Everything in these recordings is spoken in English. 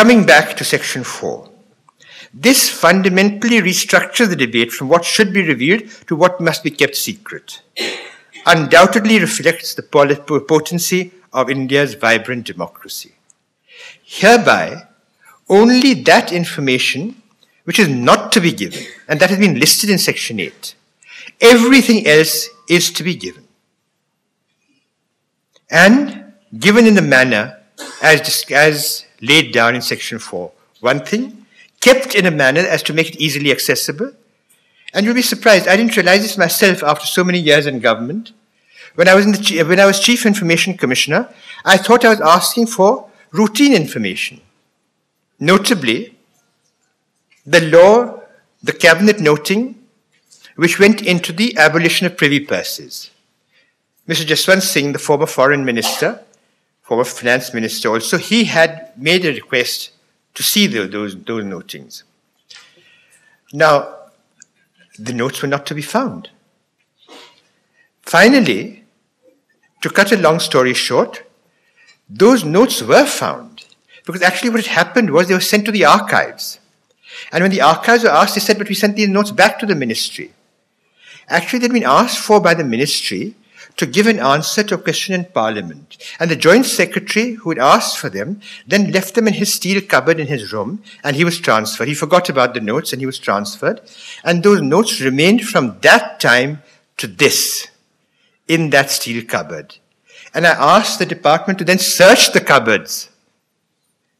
Coming back to Section 4. This fundamentally restructures the debate from what should be revealed to what must be kept secret. Undoubtedly reflects the potency of India's vibrant democracy. Hereby, only that information which is not to be given, and that has been listed in Section 8, everything else is to be given. And given in the manner as laid down in Section 4. One thing, kept in a manner as to make it easily accessible. And you'll be surprised, I didn't realize this myself after so many years in government. When I was Chief Information Commissioner, I thought I was asking for routine information. Notably, the law, the cabinet noting, which went into the abolition of privy purses. Mr. Jaswant Singh, the former foreign minister, former finance minister also, he had made a request to see those notings. Now, the notes were not to be found. Finally, to cut a long story short, those notes were found, because actually what had happened was they were sent to the archives. And when the archives were asked, they said, but we sent these notes back to the ministry. Actually, they'd been asked for by the ministry to give an answer to a question in Parliament. And the Joint Secretary who had asked for them then left them in his steel cupboard in his room, and he was transferred. He forgot about the notes and he was transferred. And those notes remained from that time to this in that steel cupboard. And I asked the department to then search the cupboards.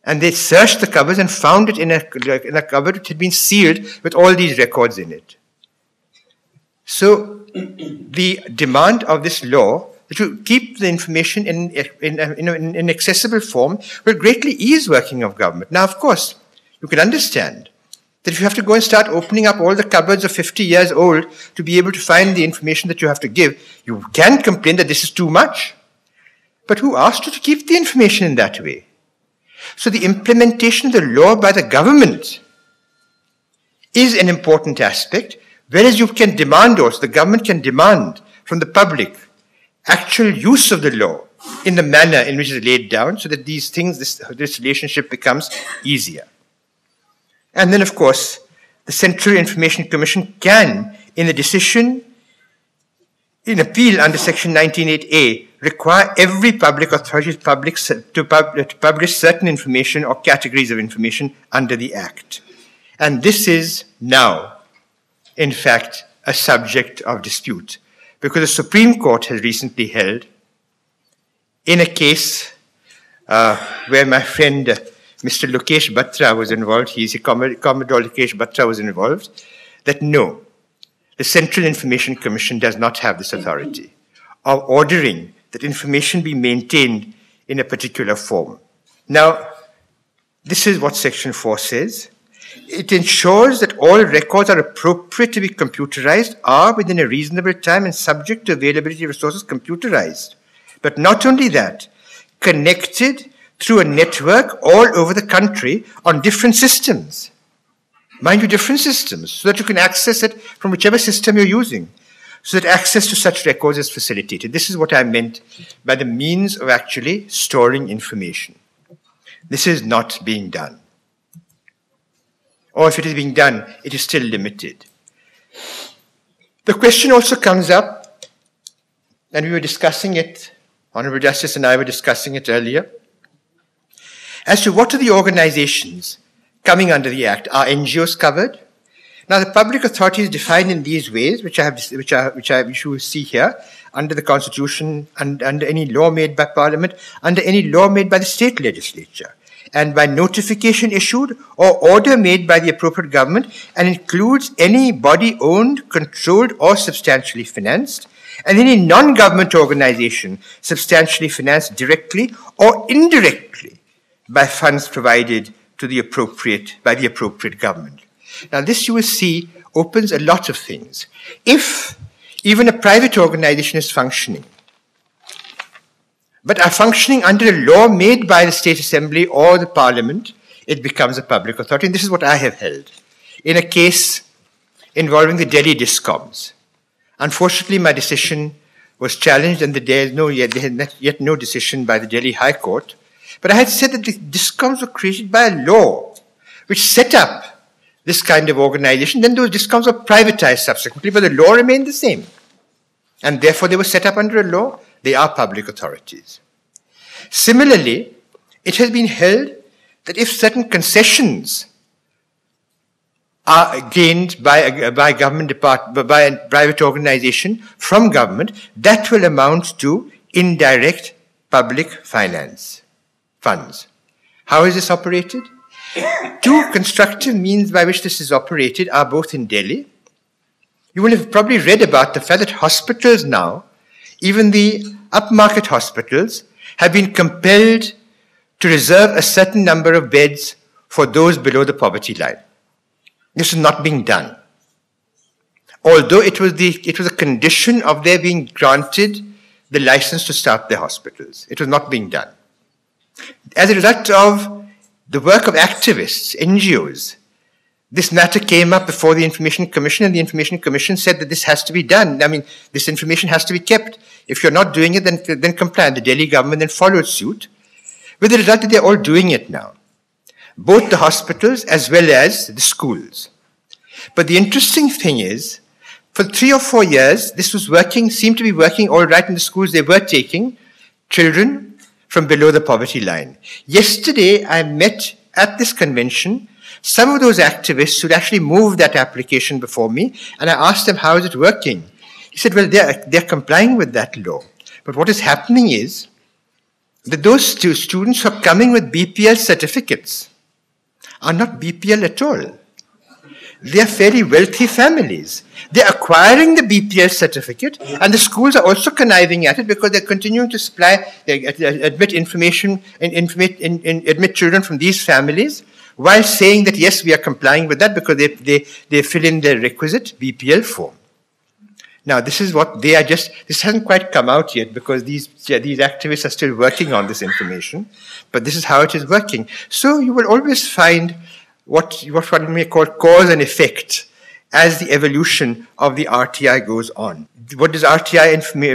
And they searched the cupboards and found it in a cupboard which had been sealed with all these records in it. So the demand of this law to keep the information in accessible form will greatly ease working of government. Now, of course, you can understand that if you have to go and start opening up all the cupboards of 50 years old to be able to find the information that you have to give, you can complain that this is too much. But who asked you to keep the information in that way? So the implementation of the law by the government is an important aspect, whereas you can demand also, the government can demand from the public actual use of the law in the manner in which it is laid down, so that these things, this relationship becomes easier. And then, of course, the Central Information Commission can, in a decision, in appeal under Section 19.8a, require every public authority to publish certain information or categories of information under the Act. And this is now, in fact, a subject of dispute, because the Supreme Court has recently held, in a case where my friend Mr. Lokesh Batra was involved, Commodore Lokesh Batra was involved, that no, the Central Information Commission does not have this authority of ordering that information be maintained in a particular form. Now, this is what Section 4 says. It ensures that all records are appropriate to be computerized, are within a reasonable time and subject to availability of resources computerized. But not only that, connected through a network all over the country on different systems. Mind you, different systems, so that you can access it from whichever system you're using, so that access to such records is facilitated. This is what I meant by the means of actually storing information. This is not being done. Or if it is being done, it is still limited. The question also comes up, and we were discussing it, Honorable Justice and I were discussing it earlier, as to what are the organizations coming under the Act. Are NGOs covered? Now, the public authority is defined in these ways, which you will see here, under the Constitution, and under any law made by Parliament, under any law made by the state legislature, and by notification issued or order made by the appropriate government, and includes any body owned, controlled, or substantially financed, and any non-government organization substantially financed directly or indirectly by funds provided to by the appropriate government. Now, this you will see opens a lot of things. If even a private organization is functioning, but are functioning under a law made by the State Assembly or the Parliament, it becomes a public authority. And this is what I have held in a case involving the Delhi Discoms. Unfortunately, my decision was challenged, and there is yet no decision by the Delhi High Court. But I had said that the discoms were created by a law which set up this kind of organization. Then those discoms were privatized subsequently, but the law remained the same. And therefore they were set up under a law. They are public authorities. Similarly, it has been held that if certain concessions are gained by a government department, by a private organization from government, that will amount to indirect public finance funds. How is this operated? Two constructive means by which this is operated are both in Delhi. You will have probably read about the fact that hospitals now, even the upmarket hospitals, have been compelled to reserve a certain number of beds for those below the poverty line. This is not being done. Although it was a condition of their being granted the license to start their hospitals. It was not being done. As a result of the work of activists, NGOs, this matter came up before the Information Commission, and the Information Commission said that this has to be done. I mean, this information has to be kept. If you're not doing it, then comply. The Delhi government then followed suit, with the result that they're all doing it now, both the hospitals as well as the schools. But the interesting thing is, for 3 or 4 years, this was working, seemed to be working all right in the schools. They were taking children from below the poverty line. Yesterday, I met at this convention some of those activists who'd actually moved that application before me, and I asked them, how is it working? He said, well, they're complying with that law. But what is happening is that those students who are coming with BPL certificates are not BPL at all. They are fairly wealthy families. They're acquiring the BPL certificate, and the schools are also conniving at it because they're continuing to supply, admit information, admit children from these families, while saying that, yes, we are complying with that because they fill in the requisite BPL form. Now, this is what they are this hasn't quite come out yet because these activists are still working on this information, but this is how it is working. So you will always find what one may call cause and effect as the evolution of the RTI goes on. What does RTI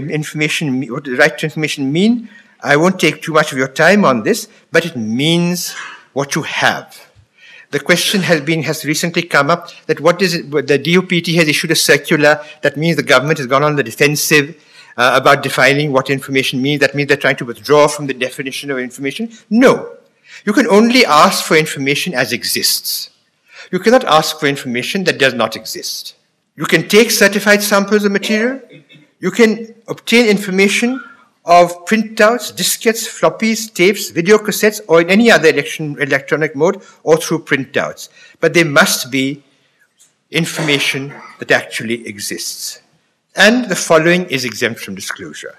information mean? What does right to information mean? I won't take too much of your time on this, but it means what you have. The question has recently come up that what is it? The DOPT has issued a circular that means the government has gone on the defensive about defining what information means. That means they're trying to withdraw from the definition of information. No. You can only ask for information as exists. You cannot ask for information that does not exist. You can take certified samples of material. You can obtain information of printouts, diskettes, floppies, tapes, video cassettes, or in any other electronic mode, or through printouts. But there must be information that actually exists. And the following is exempt from disclosure.